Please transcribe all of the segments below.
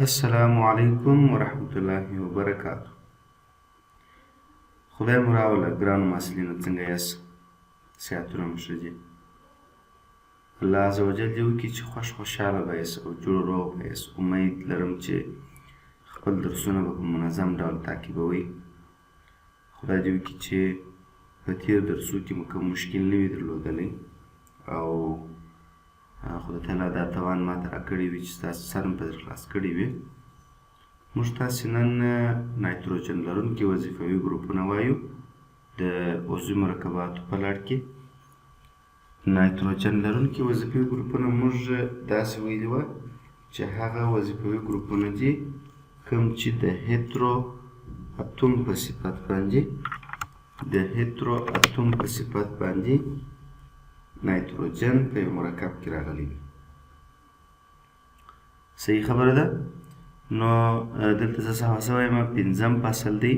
السلام علیکم ورحمت الله وبرکاتو. خدای مو راوله ګرانو محصلینو، څنګه یاست؟ صحتونه مو ښه دي؟ الله عز وجل دې وکړي چې خوشحاله به یاست او جوړ روغ به یاست. امید لرم چې خپل درسونه به په منظم ډول تعقیبوئ. خدای دې وکړي چې په تېر درسو کې مو کوم مشکل نه وي درلودلی او خدای تعالی دا توان ماته راکړی وي چې ستاسو سر مې په خلاص کړی وي. موږ تاسې نن نایتروجن لرونکي وظیفوي ګروپونه وایو د عضوي مرکباتو په لړ کې. نایتروجن لرونکي وظیفوي ګروپونه موږ داسې ویلي وه چې هغه وظیفوي ګروپونه دي کوم چې د هیترو اتوم په صفت باندې نایتروجن په یو مرکب کې راغلی وي. صحیح خبره ده؟ نو دلته زه څه هڅه وایم، پنځم فصل دی.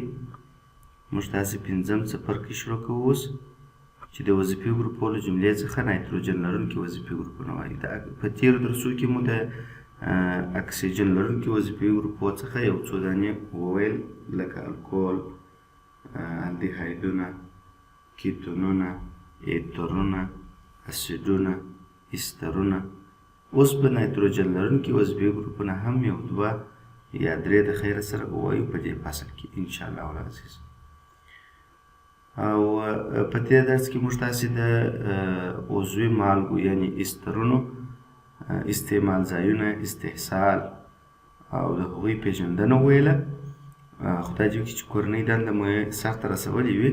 موږ تاسې پنځم څپرکی شروع کوو اوس چې د وظیفي ګروپونو جملې څخه نایتروجن لرونکي وظیفي ګروپونه وایي. په تېرو درسو کې مو د اکسیجن لرونکي وظیفي ګروپو څخه یو څو دانې وویل، لکه الکول، الدیهایدونه، کیتونونه، ایترونه، اسیدونه، استرونه. اوس به نایتروجن لرونکي وظیفي ګروپونه هم یو دوه یا درې د خیره سره ووایو په دې فصل کې انشاءالله العزیز. او په تېر درس کې موږ تاسې د عضوي مالګو یعنې استرونو استعمال ځایونه، استحصال او د هغوی پېژندنه وویله. خدای دې وکړي چې کورنۍ دنده مو یې سرته رسولې وي.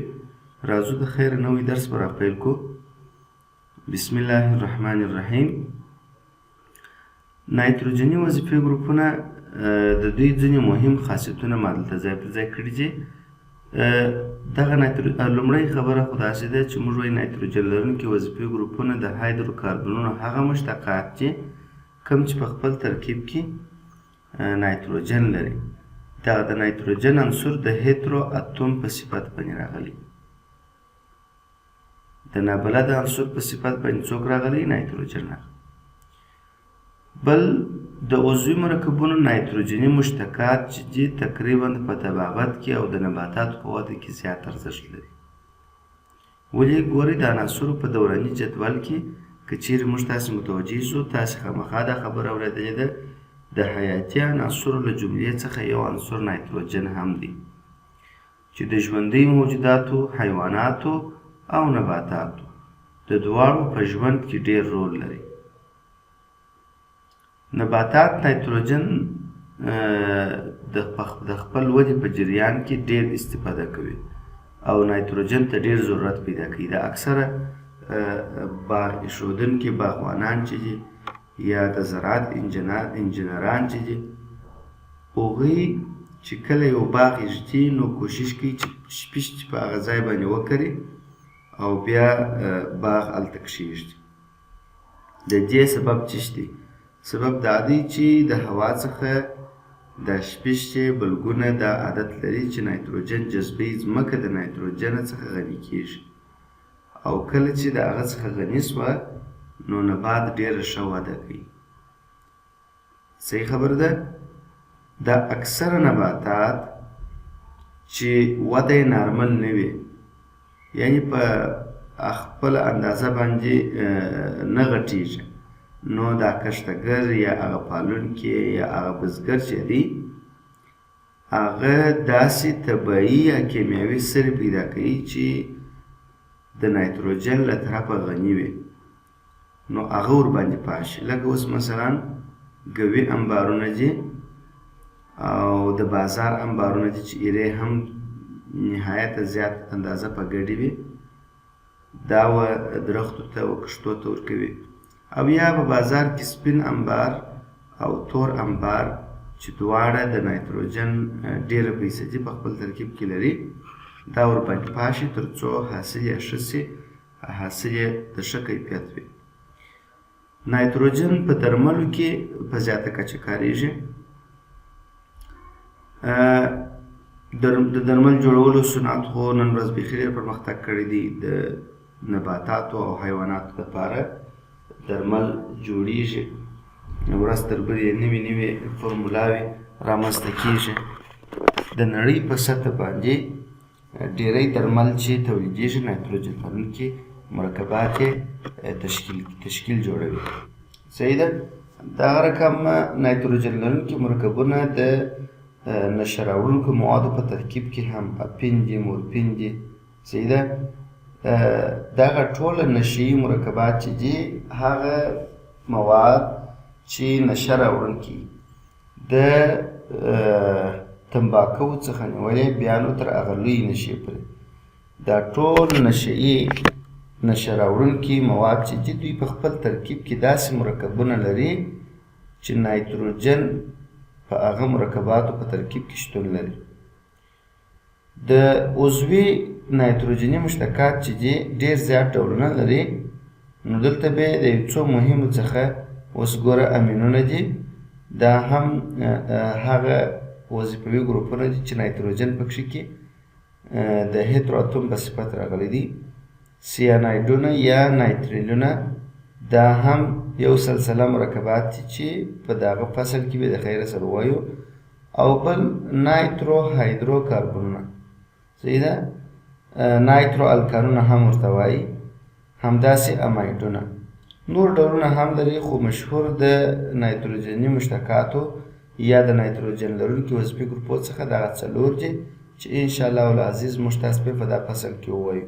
راځو د خیره نوی درس به راپیل کړو. بسم الله الرحمن الرحیم. نایتروجني وظیفي ګروپونه د دوی ځینې مهم خاصیتونه ما دلته ځای پر ځای کړي دي. دغه لومړۍ خبره خو داسې ده چې موږ وایو نایتروجن لرونکي وظیفي ګروپونه د هایدروکاربنونو هغه مشتقات دي کوم چې په خپل ترکیب کې نایتروجن لري. دغه د نایتروجن عنصر د هیترو اتوم په صفت باندې راغلی. د نابلد عنصر په صفت باندې څوک راغلی؟ نایتروجن راغلی. بل د عضوي مرکبونو نایتروجني مشتقات چې دي تقریبا په طبابت کې او د نباتاتو په وده کې زیات ارزښت لري. ولې؟ ګورئ د عناصرو په دوراني جدول کې که چیرې موږ تاسې متوجه شو، تاسې خامخا دا خبره اورېدلې ده د حیاتي عناصرو له جملې څخه یو عنصر نایتروجن هم دی چې د ژوندیو موجوداتو، حیواناتو او نباتاتو د دواړو په ژوند کې ډېر رول لري. نباتات نایتروجن د خپل ودې په جریان کې ډېر استفاده کوي او نایتروجن ته ډېر ضرورت پیدا کوي. د اکثره باغ ایښودونکي باغوانان چې دي یا د زراعت انجینران چې دي، هغوی چې کله یو باغ ایږدي نو کوشش کوي چې شپیشت په هغه ځای باندې وکري او بیا باغ هلته کښېږدي. د دې سبب څه دی؟ سبب دا دی چې د هوا څخه د شپیشتې بلګونه دا عادت لري چې نایتروجن جذبوي، ځمکه د نایتروجن څخه غني کېږي او کله چې د هغه څخه غني سوه نو نبات ډېره ښه وده کوي. صحیح خبره ده؟ دا اکثره نباتات چې وده یې نارمل نه وي، یعنې په خپله اندازه باندې نه غټېږي، نو دا کښتګر یا هغه پالونکی یا هغه بزګر چې دی، هغه داسې طبیعي یا کیمیاوي سرې پیدا کوي چې د نایتروجن له طرفه غني وي، نو هغه ورباندې پاشي. لکه اوس مثلا ګوي انبارونه دي او د بازار انبارونه دي چې ایرې هم نهایت زیات اندازه په ګډې وي، دا درختو ته و کښتو ته ورکوي. او یا په بازار کې سپین انبار او تور انبار چې دواړه د نایتروجن ډېره فیصدي په خپل ترکیب کې لري، دا ورباندې پاشي تر څو حاصل یې ښه سي، حاصل یې د ښه کیفیت وي. نایتروجن په درملو کې په زیاته کچه کارېږي. د درمل جوړولو صنعت خو نن ورځ بیخي ډېر پرمختګ کړی دی. د نباتاتو او حیواناتو لپاره درمل جوړیږي ورځ تر بلې نوې نوې فورمولاوې رامنځته کېږي. د نړۍ په سطح باندې ډېری درمل چې تولیدېږي نایتروجن لرونکي مرکبات یې تشکیل جوړوي. صحیح ده؟ دغه رقم نایتروجن لرونکي مرکبونه د نشه راوړونکو موادو په ترکیب کې هم اپین دي، مورفین دي. صحیح ده؟ دغه ټول نشهیي مرکبات چې دي هغه مواد چې نشه راوړونکي د تنباکو څخه نیولې بیا نو تر هغه لویې نشې پورې دا ټول نشهیي نشه راوړونکي مواد چې دي دوی په خپل ترکیب کې داسې مرکبونه لري چې نایتروجن په هغه مرکباتو په ترکیب کې شتون لري. د عضوي نایتروجني مشتقات چې دي ډېر زیات ډولونه لري. نو دلته به د یو څو مهمو څخه اوس ګوره امینونه دي. دا هم هغه وظیفوي ګروپونه دي چې نایتروجن پکښې کې د هیترو اتوم په صفت راغلی دي. سیانایډونه یا نایتریلونه دا هم یو سلسله مرکبات دي چې په دغه فصل کې به د خیره سره ووایو. او بل نایترو هایدرو کاربنونه. صحیح ده؟ نایترو الکانونه هم ورته وایي. همداسې امایډونه. نور ډولونه هم لري خو مشهور د نایتروجني مشتقاتو یا د نایتروجن لرونکي وظیفي ګروپو څخه دغه څلور دي چې انشاءالله العزیز موږ تاسو په دا فصل کې ووایو.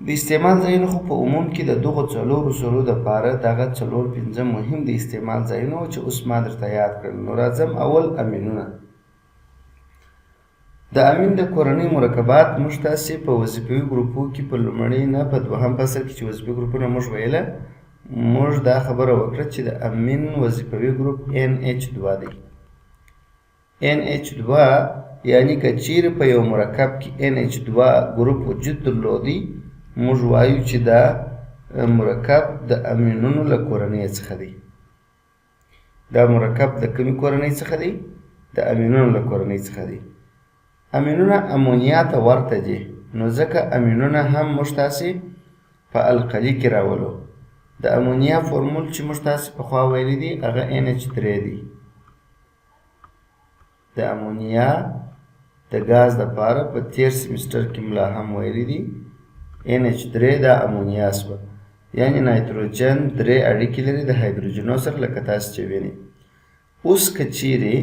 د استعمال ځایونه خو په عموم کې د دغو څلورو سرو دپاره دغه څلور پنځه مهم د استعمال ځایونه وو چې اوس ما درته یاد کړل. نو راځم اول امینونه. د امین د کورنۍ مرکبات موږ تاسې په وظیفوي ګروپو کې په لومړي نه په دوهم فصل کې چې وظیفوي ګروپونه موږ ویله موږ دا خبره وکړه چې د امین وظیفوي ګروپ NH2 دی. NH2 یعنی که چیرې په یو مرکب کې NH2 ګروپ وجود درلودی موږ وایو چې دا مرکب د امینونو له کورنۍ څخه دی. دا مرکب د کومې کورنۍ څخه دی؟ د امینونو له کورنۍ څخه دی. امینونه امونیا ته ورته دي. نو ځکه امینونه هم موږ تاسې په القلي کې راولو. د امونیا فورمول چې موږ تاسې پخوا ویلی دي هغه NH3 دی. د امونیا د ګاز دپاره په تیر سیمسټر کې ملا هم ویلی دي NH3 دا امونیا سوه. یعنې نایتروجن درې اړیکې لري د هایدروجنو سره لکه تاسې چې وینئ. اوس که چیرې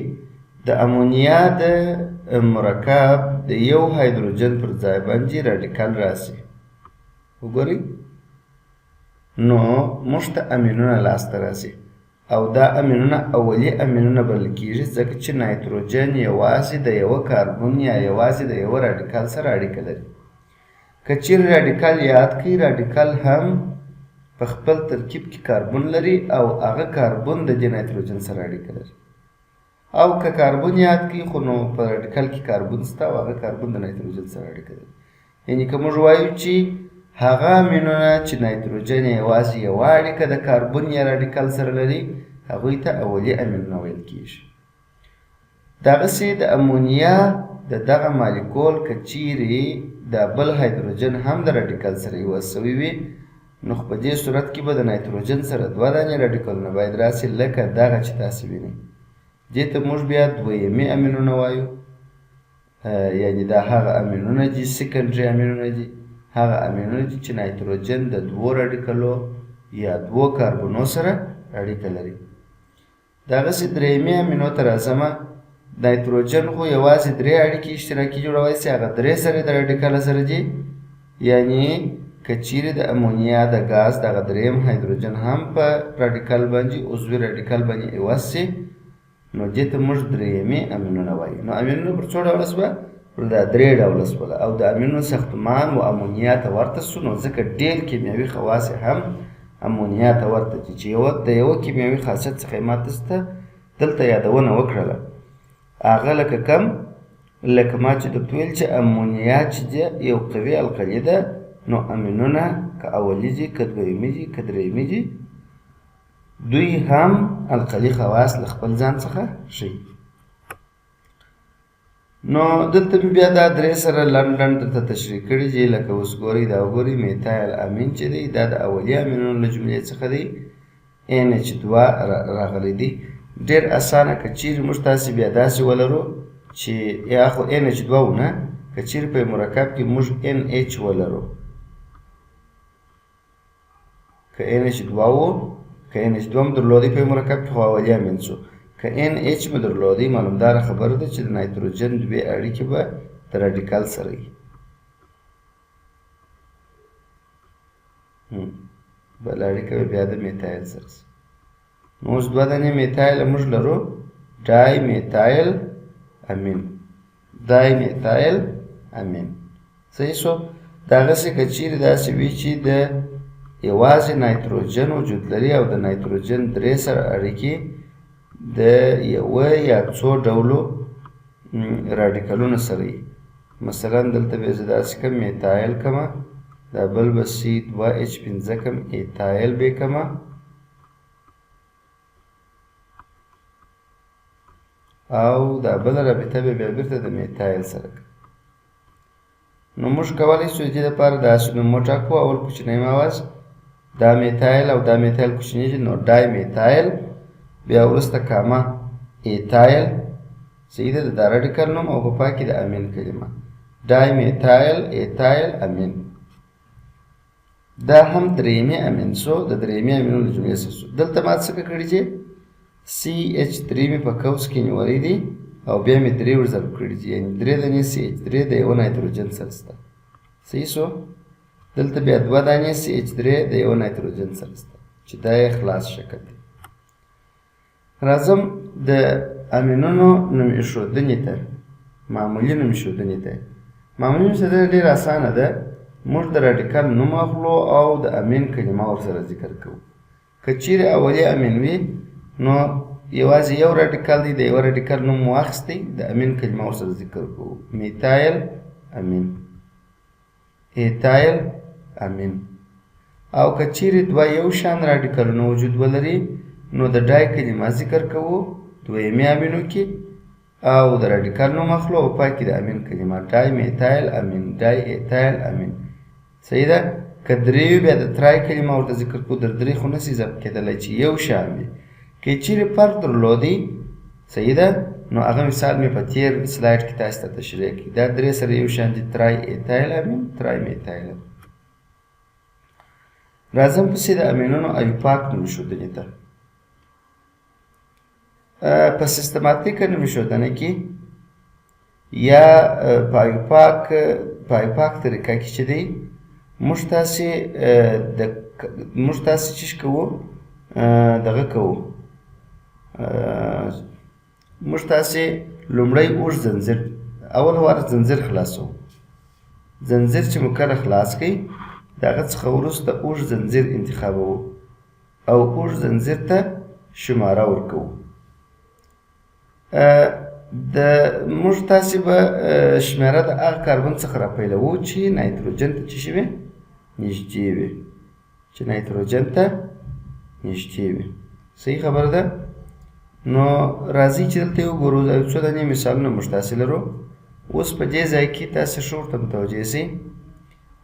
د امونیا د مرکب د یو هایدروجن پر ځای باندې راډیکال راسي وګورئ نو موږ ته امینونه لاسته راځي او دا امینونه اولي امینونه بلل کېږي ځکه چې نایتروجن یوازې د یوه کاربن یا یوازې د یوه راډیکال سره اړیکه لري. که چیرې راډیکال یاد کړئ راډیکال هم په خپل ترکیب کې کاربن لري او هغه کاربن د دې نایتروجن سره اړیکه لري. او که کاربن یاد کړئ خو نو په راډیکال کې کاربن شته او هغه کاربن د نایتروجن سره اړیکه لري. یعنې که موږ وایو چې هغه امینونه چې نایتروجن یوازې یوه اړیکه د کاربن یا راډیکال سره لري هغوی ته اولي امینونه ویل کېږي. دغسې د امونیا د دغه مالیکول که چیرې دا بل هایدروجن هم د راډیکال سره یوه سوي وي نو په دې صورت کې به د نایتروجن سره دوه دانې راډیکالونه باید راسي لکه دغه چې تاسې وینئ. دې ته موږ بیا دویمي امینونه وایو. یعنې دا هغه امینونه دي سیکنډري امینونه دي. هغه امینونه دي چې نایتروجن د دوو راډیکالو یا دوو کاربنو سره اړیکه لري. دغسې درېیمي امینو ته راځمه. نایتروجن خو یوازې درې اړیکې اشتراکي جوړولی سي هغه درې سره د راډیکاله سره دي. یعنې که چیرې د امونیا د ګاز دغه درېیم هایدروجن هم په راډیکال باندې عضوي راډیکال باندې عوض سي نو دې ته موږ درېیمي امینونه وایو. نو امینونه پر څو ډوله سوه؟ پر دا درې ډوله سوله او د امینونو ساختمان و امونیا ته ورته سو نو ځکه ډېر کیمیاوي خواص هم امونیا ته ورته دي چې د یوه کیمیاوي خاصیت څخه یې ما تاسو ته دلته یادونه وکړله. هغه لکه کم لکه ما چې درته ویل چې امونیا چې ده یو قوي القلي ده نو امینونه که اولي دي که دویمي دي که درېیمي دي دوی هم القلي خواص له خپل ځان څخه ښیي. نو دلته مې بیا دا درې سره لنډ لنډ درته تشریح کړي دي لکه اوس ګورئ دا وګورئ میتایل امین چې دی دا د اولي امینونو له جملې څخه دی. NH2 راغلی دی. ډېر اسانه که چیرې موږ تاسې بیا داسې ولرو چې یا خو NH2 و نه، که چیرې په مرکب کې موږ NH ولرو، که NH2 و، که NH2 هم درلودی په مرکب کې خو اولی امین شو، که NH مو درلودی معلومداره خبره ده چې د نایتروجن دوې اړیکې به د راډیکال سره وي. بله اړیکه به بیا د میتایل سره شي. نو اوس دوه دانې میتایل موږ لرو، ډای میتایل امین، ډای میتایل امین. صحیح شو. دغسې که چیرې داسې وي چې د یوازې نایتروجن وجود لري او د نایتروجن درې سره اړیکې د یوه یا څو ډولو راډیکلونو سره وي. مثلا دلته به زه داسې کم میتایل کمه، دا بل به C2H5 کم ایتایل به کمه، او دا بل رابطه به بیا بیرته د میتایل سره کم. نو موږ کولی شو د دې دپاره داسې نوم وټاکو. اول کوچنی ماوس دا میتایل او دا میتایل کوچنی دي، نو ډای میتایل، بیا وروسته کامه ایتایل. صحیح ده، د دا راډیکل نوم او په پای کې د امین کلمه، ډای میتایل ایتایل امین. دا هم درېیمې امین شو، د درېیمې امینو له جملې څخه شو. دلته ما څه کړي چې CH3 مې په قوس کې نیولی دی او بیا مې 3 ور ضرب کړي دي، یعنې 3 دانې CH3 د یوه نایتروجن سره شته. صحیح شو. دلته بیا 2 دانې CH3 د یوه نایتروجن سره شته چې دا یې خلاص شکل دی. راځم د امینونو نوم ایښودنې ته، معمولي نوم ایښودنې ته. معمولي نوم ایښودنه ډېره اسانه ده. موږ د راډیکل نوم اخلو او د امین کلمه ورسره ذکر کوو. که چیرې اولی امین وي نو یوازې یو راډیکل دی، د یوه راډیکل نوم مو واخیستی، د امین کلمه ورسره ذکر کوو. میتایل امین، ایتایل امین. او که چیرې دوه یو شان راډیکلونه وجود ولري نو د ډای کلمه ذکر کوو دویمې امینو کې، او د راډیکل نوم اخلو او پای کې د امین کلمه، ډای میتایل امین، ډای ایتایل امین. صحیح ده. که درې وي بیا د ترای کلمه ورته ذکر کوو. در درې خو نسي ضبط کېدلی چې یو شان وي. که چیرې فرق درلودی، صحیح ده، نو هغه مثال مې په تېر سلایډ کې تاسو ته تشریح کړي. دا درې سره یو شان دي، ترای ایتایل امین، ترای میتایل امین. راځم پسې د امینونو ایوپاک نوم ایښودنې ته. په سیستماتیکه نوم ایښودنه کې یا په ایوپاک طریقه کې چې دی، موږ تاسې چیش کوو، دغه کوو، موږ تاسې لومړی اوږد زنځیر، اول وار زنځیر خلاصوو. زنځیر چې مو کله خلاص کړئ د هغه څخه وروسته اوږد زنځیر انتخابوو او اوږد زنځیر ته شماره ورکوو. موږ تاسې به شمېره د هغه کاربن څخه راپیلوو چې نایتروجن ته څه شي وي، نږدې وي، چې نایتروجن ته نږدې وي. صحیح خبره ده. نو راځئ چې دلته یې وګورو، یو څو دانې مثالونه موږ تاسې لرو. اوس په دې ځای کې تاسې ښه ورته متوجه شئ.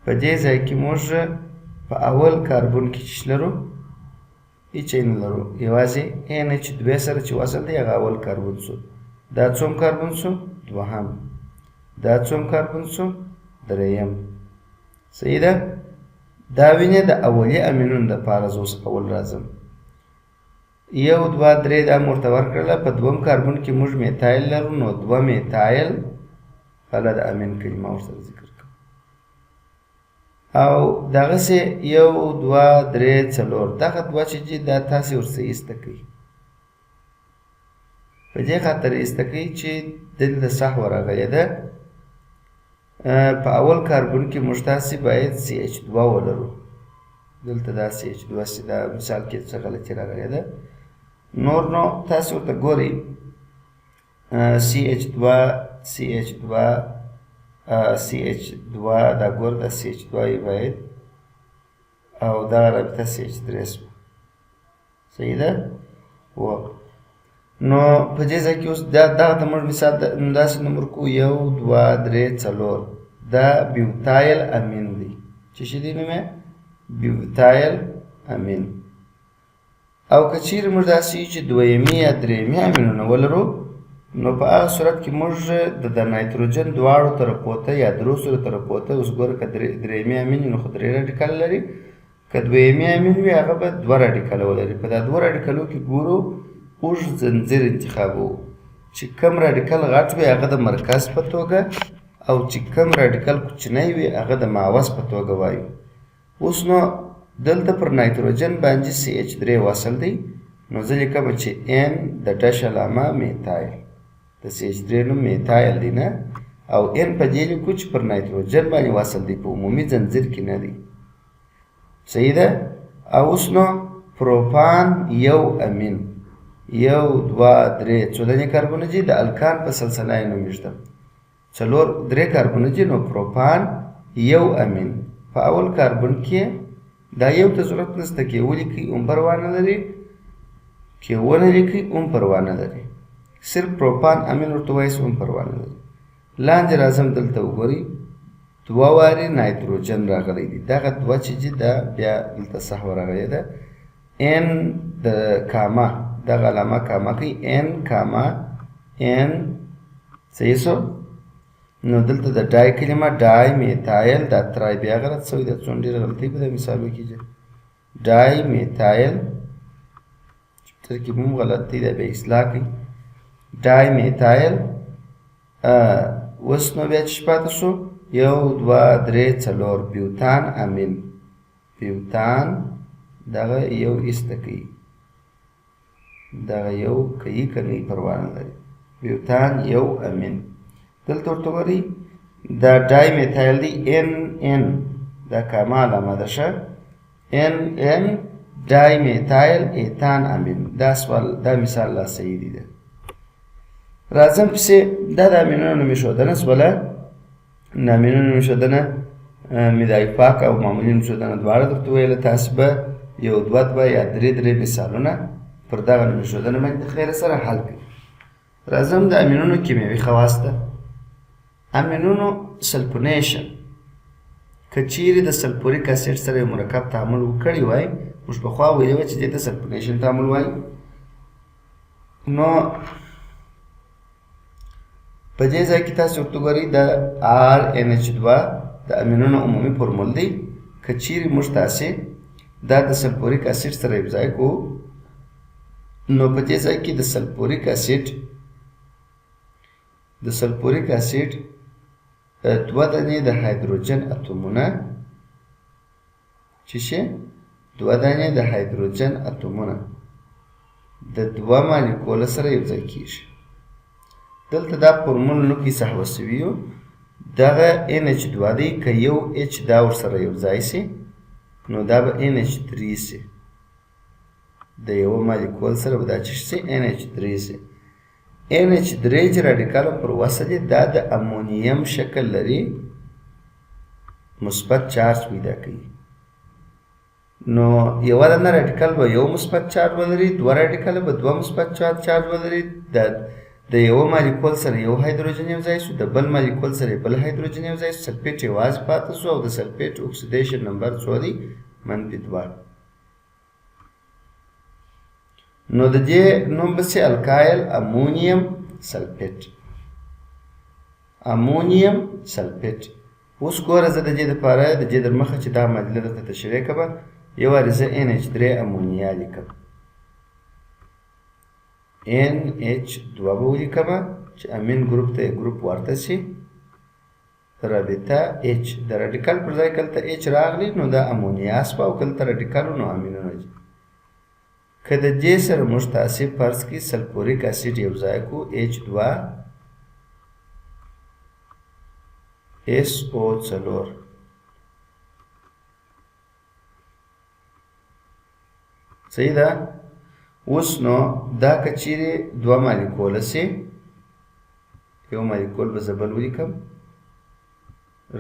په دې ځای کې موږ په اول کاربن کې څه لرو، هېڅ یې نه لرو، یوازې NH2 سره چې وصل دی هغه اول کاربن شو. دا څوم کاربن شو، دوهم. دا څوم کاربن شو، درېیم. صحیح ده. دا وینې د اولی امینونو دپاره زه اوس اول راځم. یو دوه درې دا مو ورته ورکړله. په دوم کاربن کې موږ میتایل لرو، نو دوه میتایل، هله د امین کلمه ورسره ذکر کوو. او دغسې یو دوه درې څلور، دغه دوه چې دي دا تاسې ورڅخه ایسته کوئ. په دې خاطر ایسته کوئ چې دلته سهوه راغلې ده. په اول کاربن کې موږ تاسې باید CH2 ولرو. دلته دا CH2 دا مثال کې څه غلطي راغلې ده. نور نو تاسې ورته ګورئ، CH2 دا ګور دا CH2 یې باید، او دا رابطه CH3 شوه. صحیح ده. نو په دې ځای کې اوس دغه ته موږ مثال داسې نوم ورکوو، یو دوه درې څلور. دا بیوتایل امین دی. څه شي دی نوم یې؟ بیوتایل امین. او که چیرې موږ داسې چې دویمي یا درېیمي امینونه ولرو نو په هغه صورت کې موږ د نایتروجن دواړو طرفو ته یا درو سرو طرفو ته اوس ګوره که درېیمي امین وي نو خو 3 راډیکال لري، که دویمي امین وي هغه به 2 راډیکاله ولري. په دا 2 راډیکالو کې ګورو اوږد زنځیر انتخابوو، چې کم راډیکال غټ وي هغه د مرکز په توګه او چې کم راډیکال کوچنی وي هغه د ماوس په توګه وایو. اوس نو دلته پر نایتروجن باندې CH3 وصل دی، نو زه لیکم چې N د ډش علامه میتایل، د CH3 نوم میتایل دی نه، او N په دې لیکو چې پر نایتروجن باندې وصل دی، په عمومي ځنځیر کې نه دی. صحیح ده؟ او اوس نو پروپان یو امین 1 2 3 څو دانې کاربونه دي؟ د الکان په سلسله یې نومېږدم 3 کاربونه دي، نو پروپان یو امین په اول کاربن کې دا یو ته ضرورت نشته، کې ولیکئ هم پروا نه لري، کې ونه لیکئ هم پروا نه لري، صرف پروپان امین ورته وایاست هم پروا نه لري. لاندې راځم دلته وګورئ 2 وارې نایتروجن راغلی دی، دغه 2 چې دي دا بیا دلته سهوه راغلی ده N د کاما دغه علامه کاما کوي N کاما N. صحیح شو؟ نو دلته د ډای کلمه ډای میتایل دا ترای بیا غلط شوی ده، څومره ډېره غلطۍ په دې مثالو کې ده. ډای میتایل ترکیب هم غلط دی، دا بیا اصلاح کوي. ډای میتایل اوس نو بیا چې پاتې شو 1 2 3 4 بیوتان امین. بیوتان دغه یو ایسته کوي، دغه یو کوي که نه پروا نه لري. بیوتان یو امین. دلته ورته ګورئ دا ډای میتایل دی NN دا کاما علامه ده ښه NN ډای میتایل ایتان امین. دا مثال لا صحیح دی ده. راځم پسې دا د امینونو نومېښودنه شوله. د امینونو نومېښودنه مې د ایفاق او معمولي نومېښودنه دواړه درته ویله. تاسې به 1 2 2 یا 3 مثالونه پر دغه نومېښودنه باندې د خیره سره حل کړئ. راځم د امینونو کیمیاوي خواص ته. امینونو سلفونیشن که چیرې د سلفوریک اسید سره یو مرکب تعامل وکړی وای، موږ پخوا ویلي وه چې دې ته سلفونیشن تعامل وایي. نو په دې ځای کې تاسو ورته ګورئ د RNH2 د امینونو عمومي فورمول دی. که چیرې موږ تاسې دا د سلفوریک اسید سره یو ځای کوو نو په دې ځای کې د سلفوریک اسید 2 دانې د هایدروجن اتومونه چې شي 2 دانې د هایدروجن اتومونه د 2 مالیکول سره یو ځای کیږي. دلته دا فورمول نو کې سهوه سوي یو دغه NH2 دی، که یو H دا ورسره یو ځای سي نو دا به NH3 سي، د یو مالیکول سره به دا چې سي NH3 سي. NH3 چې راډیکال پر وصل دی دا د امونیم شکل لري، مثبت چارج پیدا کوي. نو یوه دانه راډیکال به یو مثبت چارج ولري، 2 راډیکال به 2 مثبت چارج ولري. د یو مالیکول سره یو هایدروجن یو ځای شو، د بل مالیکول سره بل هایدروجن یو ځای شو، سلفیټ یوازې پاتې شو او د سلفیټ اکسیدیشن نمبر څو دی؟ -2. نو د دې نوم به سي الکایل امونیم سلفیټ. امونیم سلفیټ. اوس ګوره زه د دې دپاره د دې در مخه چې دا معادله درته تشریح کړمه یو وارې زه NH3 امونیا لیکم، NH2 به ولیکمه چې امین ګروپ ته ګروپ ورته سي، رابطه H د راډیکال پر ځای کلته H راغلی نو دا امونیا سوه او کلته راډیکال نو امینونه دي. که د دې سره موږ تاسې فرض کړي سلفوریک اسید یو ځای کړو H2SO4. صحیح ده؟ اوس نو دا که چیرې 2 مالیکوله سي، یو مالیکول به زه بل ولیکم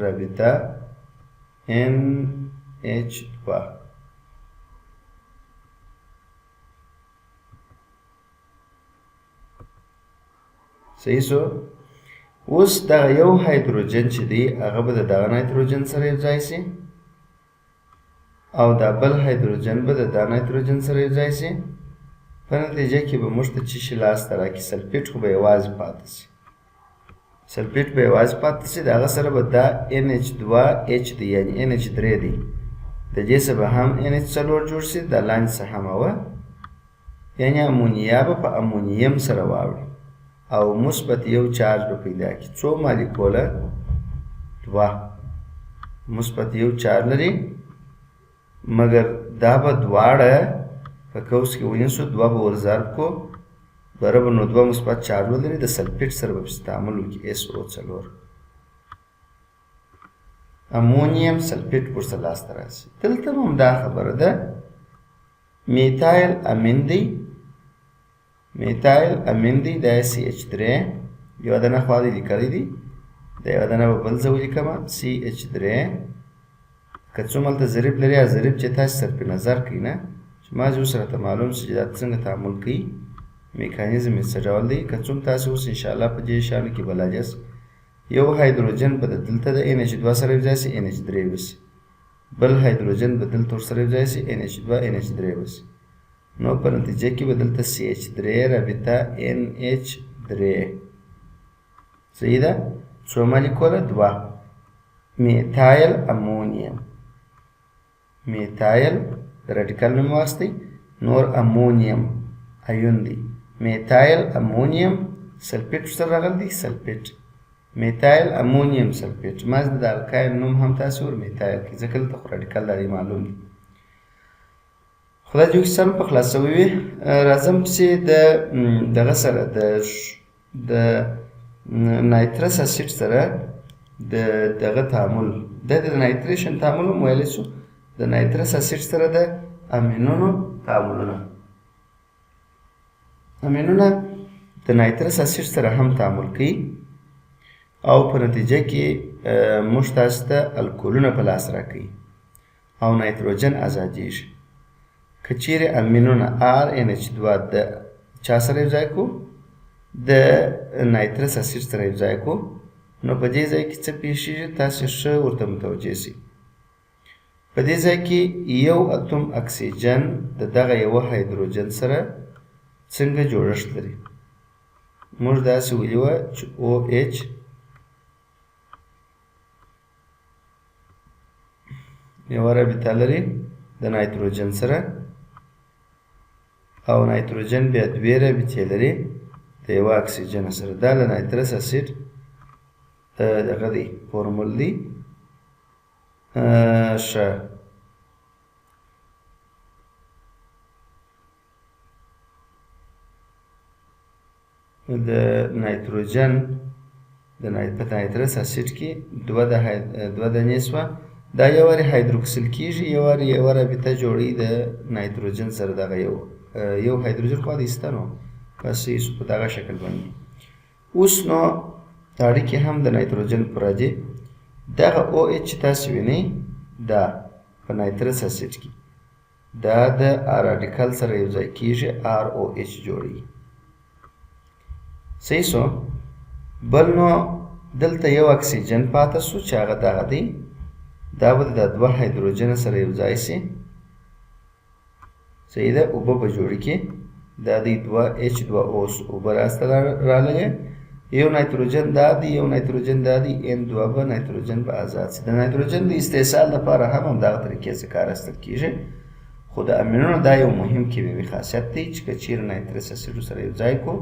رابطه NH2. صحیح شو؟ اوس دغه یو هایدروجن چې دی هغه به د دغه نایتروجن سره یو ځای سي او دا بل هایدروجن به د دا نایتروجن سره یو ځای سي په نتیجه کې به موږ ته څه شي لاسته راکړي؟ سلفیټ خو به یوازې پاتې شي. سلفیټ به یوازې پاتې شي، د هغه سره به دا NH2H دی، یعنې NH3 دی، د دې څخه به هم NH4 جوړ شي، د لاندې څخه هم یعنې امونیا به په امونیم سره واوړي او مثبت یو چارج به پیدا کړي. څو مالیکوله؟ 2 مثبت یو چارج لري، مګر دا به دواړه په قوس کې ونیسو، 2 به ور ضرب کو، بره به نو 2 مثبت چارج ولري، د سلفیټ سره به پسې تعامل وکړي SO4. امونیم سلفیټ ورسره لاسته راشي. دلته هم دا خبره ده، میتایل امین دی، میتایل امین دی، دا CH3 یوه دانه خوا دې لیکلی دی، د یوه دانه به بل ځای ولیکمه CH3. که څومره هلته ضریب لري، ضریب چې تاسې صرف نظر کوي نه، چې مازې اوس راته معلوم شي چې دا څنګه تعامل کوي، میکانیزم یې څه ډول دی. که څوم تاسې اوس انشاءالله په دې شیانو کې بلد یو هایدروجن به دلته د NH2 سره یوځای شي NH3 وشي، بل هایدروجن به دلته ورسره یوځای شي NH2 NH3 وشي، نو په نتیجه کې به دلته CH3 رابطه NH3. صحیح ده؟ څو مالیکوله؟ 2. میتایل امونیم، میتایل د راډیکال نوم واخیستی، نور امونیم ایون دی، میتایل امونیم سلفیټ ورسره راغلی دی، سلفیټ میتایل امونیم سلفیټ. مازې د الکایل نوم هم تاسې ور میتایل کړئ، ځکه دلته خو راډیکال دا دی معلوم دی. خدای دې وکړي سم په خلاصوي وي. راځم پسې د دغه سره د نایترس اسید سره د دغه تعامل، دا د نایتریشن تعامل هم ویلی شو، د نایترس اسید سره د امینونو تعاملونه. امینونه د نایترس اسید سره هم تعامل کوي او په نتیجه کې موږ تاسو ته الکولونه په لاس راکوي او نایتروجن ازادیږي. که چیرې امینونه RNH2 د چا سره یوځای کړو؟ د نایترس اسید سره یوځای کړو، نو په دې ځای کې څه پېښېږي؟ تاسې ښه ورته متوجه شئ. په دې ځای کې یو اتوم اکسیجن د دغه یوه هایدروجن سره څنګه جوړښت لري؟ موږ داسې ویلي وه چې OH یوه رابطه لري د نایتروجن سره، او نایتروجن بیا 2 رابطې لري د یوه اکسیجن سره. دا د نایترس اسید دغه دی، فورمول دی. ښه، د نایتروجن په نایترس اسید کې 2 دانې شوه، دا یو وارې هایدروکسیل کېږي، یو وارې یوه رابطه جوړوي د نایتروجن سره، دغه یو هایدروجن خوا د ایسته نو بس په دغه شکل باندې. اوس نو اړیکې هم د نایتروجن پوره دي. دغه OH چې تاسې وینئ دا په نایترس اسید کې دا د راډیکال سره یوځای کېږي، ROH جوړوي. صحیح شو؟ بل نو دلته یو اکسیجن پاته شو چې هغه دغه دی، دا به د 2 هایدروجن سره یوځای شي. صحیح ده؟ اوبه به جوړې کړي، دا دی 2H2O اوبه راسته رالګي، یو نایتروجن دا دی، یو نایتروجن دا دی، N2 به نایتروجن به آزاد شي. د نایتروجن د استحصال لپاره هم همدغه طریقې څخه کار اخیستل کېږي، خو د امینونو دا یو مهم کیمیاوي خاصیت دی چې که چیرې نایترس اسید سره یوځای کړو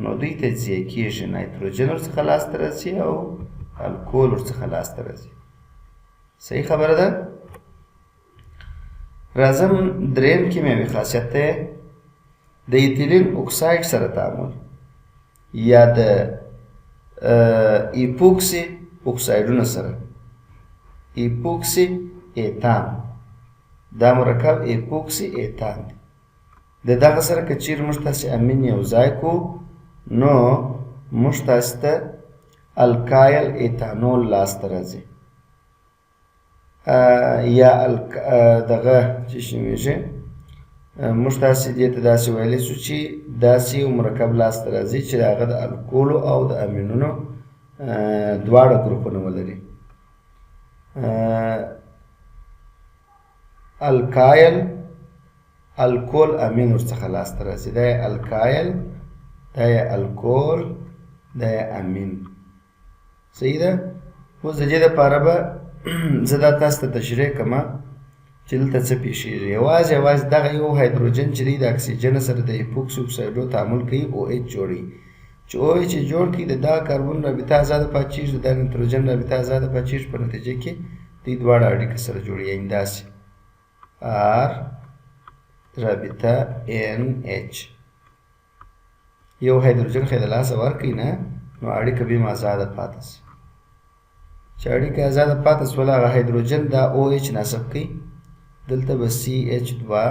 نو دوی تجزیه کېږي، نایتروجن ورڅخه لاسته راځي او الکول ورڅخه لاسته راځي. صحیح خبره ده؟ راځم دریم کیمیاوي خاصیت دی د ایتیلین اکساید سره تعامل یا د ایپوکسي اکسایدونو سره. ایپوکسي ایتان، دا مرکب ایپوکسي ایتان دی. د دغه سره که چیرې موږ تاسې امین یوځای کړو نو موږ تاسې ته الکایل ایتانول لاسته راځي، یا دغه چې شمیږي موږ تاسې دې ته داسې ویلی شو چې داسې یو مرکب لاسته راځي چې هغه د الکولو او د امینونو دواړه ګروپونه ولري. الکایل الکول امین ورڅخه لاسته راځي. دا یې الکایل، دا یې الکول، دا یې امین. صحیح ده. اوس د دې دپاره به زه دا تاسو ته تشریح کومه چې دلته څه پیښیږي. یوازې دغه یو هایدروجن چې دی د اکسیجن سره د ایپوکسي اکسایډو تعامل کوي، او ایچ جوړوي. چې او ایچ جوړ کړي د دغه کاربن رابطه ازاده پاتې کېږي، د نایتروجن رابطه ازاده پاتې کېږي، په نتیجه کې دوی دواړه اړیکه سره جوړوي. یعنې داسې آر رابطه ان ایچ. یو هایدروجن خو یې د لاسه ورکړي نه، نو اړیکه به یې ازاده پاتې شي. چې اړیکه ازاده پاتې شوله، هغه هایدروجن دا او ایچ نصب کوي. دلته به سی ایچ 2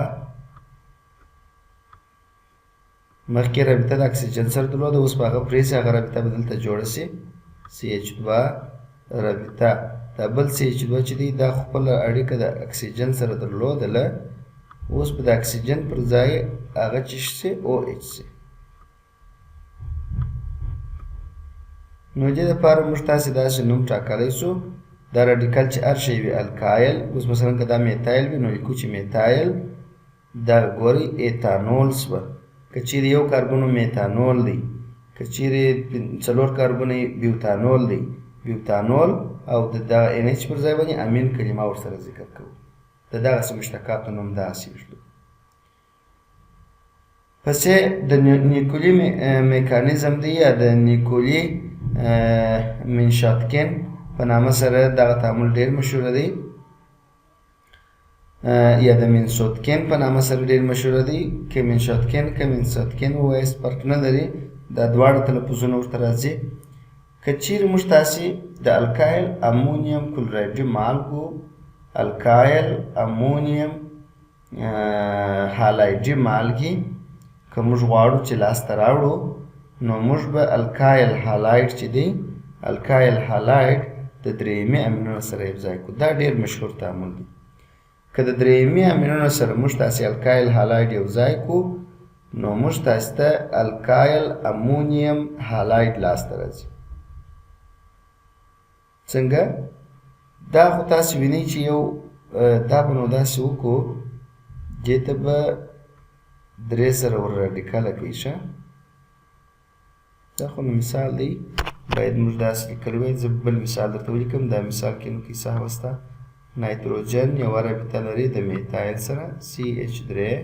مخکې رابطه د اکسیجن سره درلوده، اوس په هغه پرېږدي، هغه رابطه به دلته جوړه شي. سی ایچ 2 رابطه، دا بل سی ایچ 2 چې دی دا خپله اړیکه د اکسیجن سره درلودله، اوس به د اکسیجن پر ځای هغه چې شي او ایچ شي. نو دې دپاره موږ تاسې داسې نوم ټاکلی شو. دا راډیکل چې هر شی وي الکایل، اوس مثلا که دا میتایل وي نو لیکو چې میتایل. دا ګورئ ایتانول شوه. که چیرې یو کاربن میتانول دی، که چیرې 4 کاربن بیوتانول دی، بیوتانول، او د دغه ان ایچ پر ځای باندې امین کلمه ورسره ذکر کوو. د دغسې مشتقاتو نوم داسې ایږدو. پسې د نیکولي میکانیزم دی، یا د نیکولي منشاتکن په نامه سره دغه تعامل ډېر مشهوره دی، یا د منسوتکن په نامه سره ډېر مشهوره دی. که منشاتکن که منسوتکن ووایاست فرق نه لري، دا دواړه تلفظونه ورته راځي. که چیرې موږ تاسې د الکایل امونیم کلورایډي مالګو، الکایل امونیم هالایډي مالګې که موږ غواړو چې لاسته راوړو، نو موږ به الکایل هالایډ چې دی، الکایل هالایډ د درېیمې امینونو سره یوځای کړو. دا ډېر مشهور تعامل دی. که د درېیمې امینونو سره موږ تاسې الکایل هالایډ یوځای کړو، نو موږ تاسې ته الکایل امونیم هالایډ لاسته راځي. څنګه؟ دا خو تاسې وینئ چې یو دا به نو داسې وکړو، دې ته به 3 سره ور راډیکله کړئ. ښه، دا خو نو مثال دی، باید موږ داسې لیکلی وای. زه بل مثال درته ولیکم. دا مثال کې نو کیسه وسته. نایتروجن یوه رابطه لري د میتایل سره، سی ایچ 3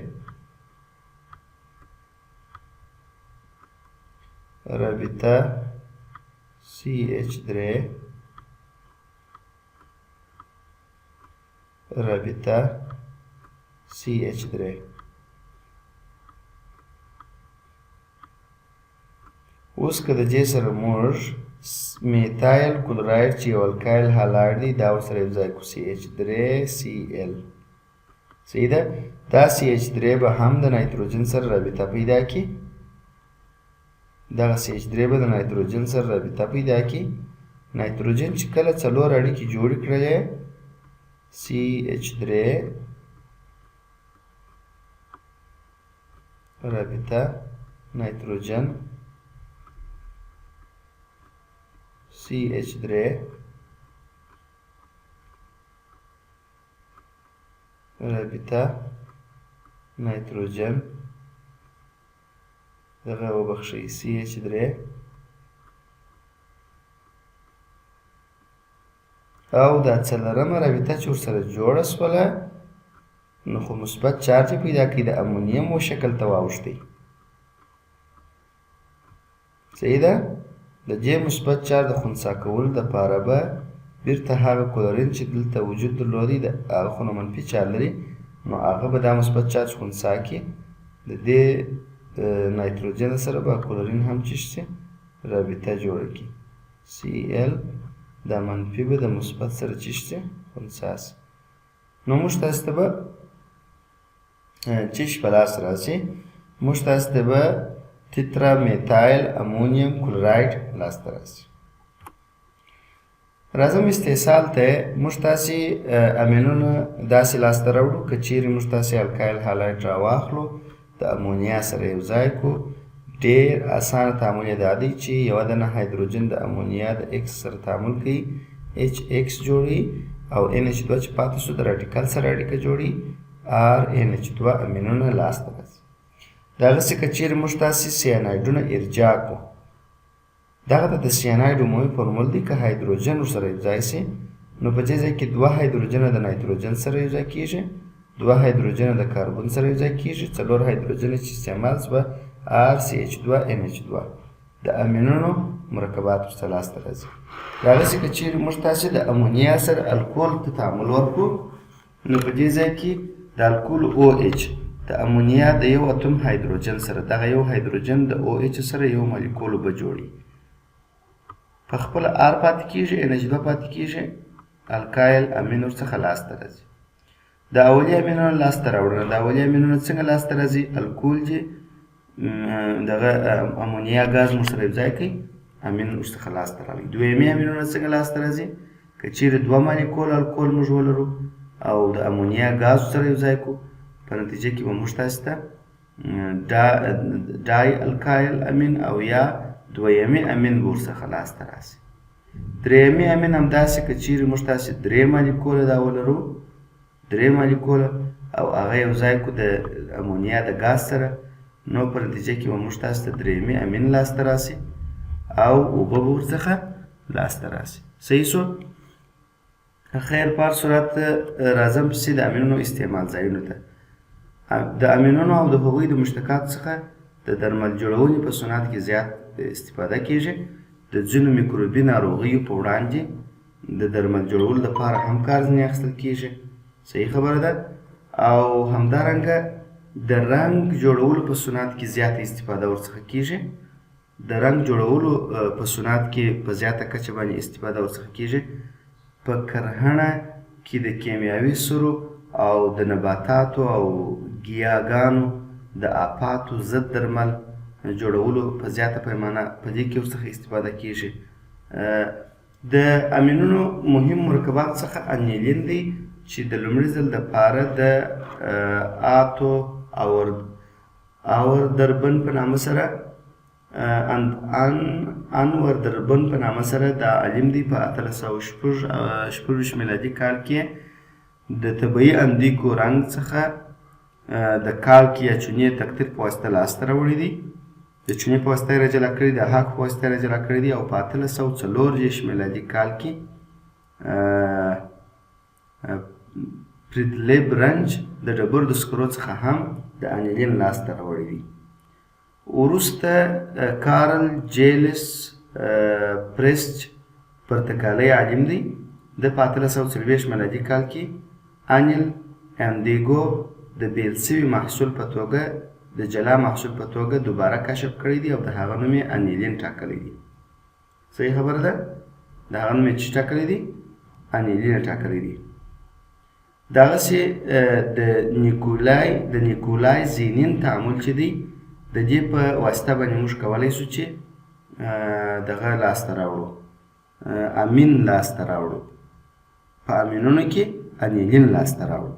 رابطه سی ایچ 3 رابطه سی ایچ 3. اوس که د دې سره موږ میتایل کلورایډ چې یو الکایل هالایډ دی، دا ورسره یوځای کړو، سی ایچ 3 سی ایل. صحیح ده. دا سی ایچ 3 به هم د نایتروجن سره رابطه پیدا کړي. دغه سی ایچ 3 به د نایتروجن سره رابطه پیدا کړي. نایتروجن چې کله 4 اړیکې جوړې کړلې، سی ایچ 3 رابطه نایتروجن سی ایچ 3 رابطه نایتروجن، دغه وبخښئ سی ایچ 3، او دا 4مه رابطه چې ورسره جوړه شوله، نو خو مثبت چارج پیدا کړي، د امونیم و شکل ته واوښتی. صحیح ده. د دې مثبت چارج د خنثی کولو دپاره به بیرته هغه کلورین چې دلته وجود درلودی، هغه خو نو منفي چارج لري، نو هغه به دا مثبت چارج خنثی کړي. د دې نایتروجن سره به کلورین هم چې شي رابطه جوړه کړي، سی ایل. دا منفي به د مثبت سره چې شي خنثی شي. نو موږ تاسو ته به چیش په لاس راځي، موږ تاسو ته به تیترا میتایل امونیم کلورایډ لاسته راځي. راځم استحصال ته. موږ تاسې امینونه داسې لاسته راوړو. که چیرې موږ تاسې الکایل هالایډ راواخلو، د امونیا سره یو ځای کړو، ډېر اسانه تعامل یې دا دی چې یوه دانه هایدروجن د امونیا د ایکس سره تعامل کوي، ایچ ایکس جوړي، او ان ایچ 2 چې پاتې شو د راډیکل سره اړیکه جوړي، RNH2 امینونه لاسته راځي. دغسې که چیرې موږ تاسې سیانایډونه ارجاع کړو، دغه د سیانایډ عمومي فورمول دی. که هایدروجن ورسره یوځای سي نو په دې ځای کې 2 هایدروجنه د نایتروجن سره یوځای کیږي، 2 هایدروجنه د کاربن سره یوځای کیږي، 4 هایدروجنه چې استعمال سوه RCH2NH2 د امینونو مرکبات ورته لاسته راځي. دغسې که چیرې موږ تاسې د امونیا سره الکول ته تعامل وکړو نو په دې ځای کې د الکول OH د امونیا د یو اتوم هایدروجن سره، دغه یو هایدروجن د OH سره یو مالیکول اوبه جوړي، په خپله R پاتې کیږي، NH2 پاتې کیږي، الکایل امین ورڅخه لاسته راځي. د اولی امینونو لاسته راوړنه، د اولی امینونو څنګه لاسته راځي؟ الکول چې دغه امونیا ګاز موږ سره یوځای کوي، امین ورڅخه لاسته راغلی. دویمي امینونه څنګه لاسته راځي؟ که چیرې 2 مالیکول الکول موږ ولرو او د امونیا ګاز سره یوځای کړو، په نتیجه کې به موږ تاسې ته ډای الکایل امین او یا دویمي امین به ورڅخه لاسته راسي. درېیمي امین همداسې که چیرې موږ تاسې 3 مالیکوله دا ولرو، 3 مالیکوله او هغه یوځای کړو د امونیا د ګاز سره، نو په نتیجه کې به موږ تاسې ته درېیمي امین لاسته راسي او اوبه به ورڅخه لاسته راسي. صحیح شو؟ خیر په هر صورت راځم پسې د امینونو استعمال ځایونو ته. د امینونو او د هغوی د مشتقاتو څخه د درمل جوړونې په صنعت کې زیات استفاده کیږي. د ځینو میکروبي ناروغیو په وړاندې د درمل جوړولو لپاره هم کار ځینې اخیستل کیږي. صحیح خبره ده. او همدارنګه د رنګ جوړولو په صنعت کې زیاته استفاده ورڅخه کیږي. د رنګ جوړولو په صنعت کې په زیاته کچه باندې استفاده ورڅخه کیږي. په کرهڼه کې د کیمیاوي سرو او د نباتاتو او ګیاګانو د آفاتو ضد درمل جوړولو په زیاته پیمانه په دې کې ورڅخه استفاده کیږي. د امینونو مهم مرکبات څخه انیلین دی چې د لومړي ځل دپاره د آتو اوردربن په نامه سره انوردربن په نامه سره دا علم دی په 1826 میلادي کال کې د طبیعي اندیکو رنګ څخه د کالک یا چونې تقطیر په واسطه لاسته راوړی دی. د چونې په واسطه یې راجلا کړي، د هاک په واسطه یې راجلا کړي دي او په 1840 میلادي کال کې پریدلیب رنج د ډبرو د سکرو څخه هم د انیلین لاسته راوړی دی. وروسته کارل جیلس پریسچ پرتګالي عالم دی، د په 1840 میلادي کال کې انیل اندیګو د بیل سوي محصول په توګه د جلا محصول په توګه دوباره کشف کړی دی او د هغه نوم یې انیلین ټاکلی دی. صحیح خبره ده؟ د هغه نوم یې چې ټاکلی دی؟ انیلین ټاکلی دی. دغسې د نیکولای زینین تعامل چې دی د دې په واسطه باندې موږ کولی شو چې دغه لاسته راوړو، امین لاسته راوړو، په امینونو کې انیلین لاسته راوړو.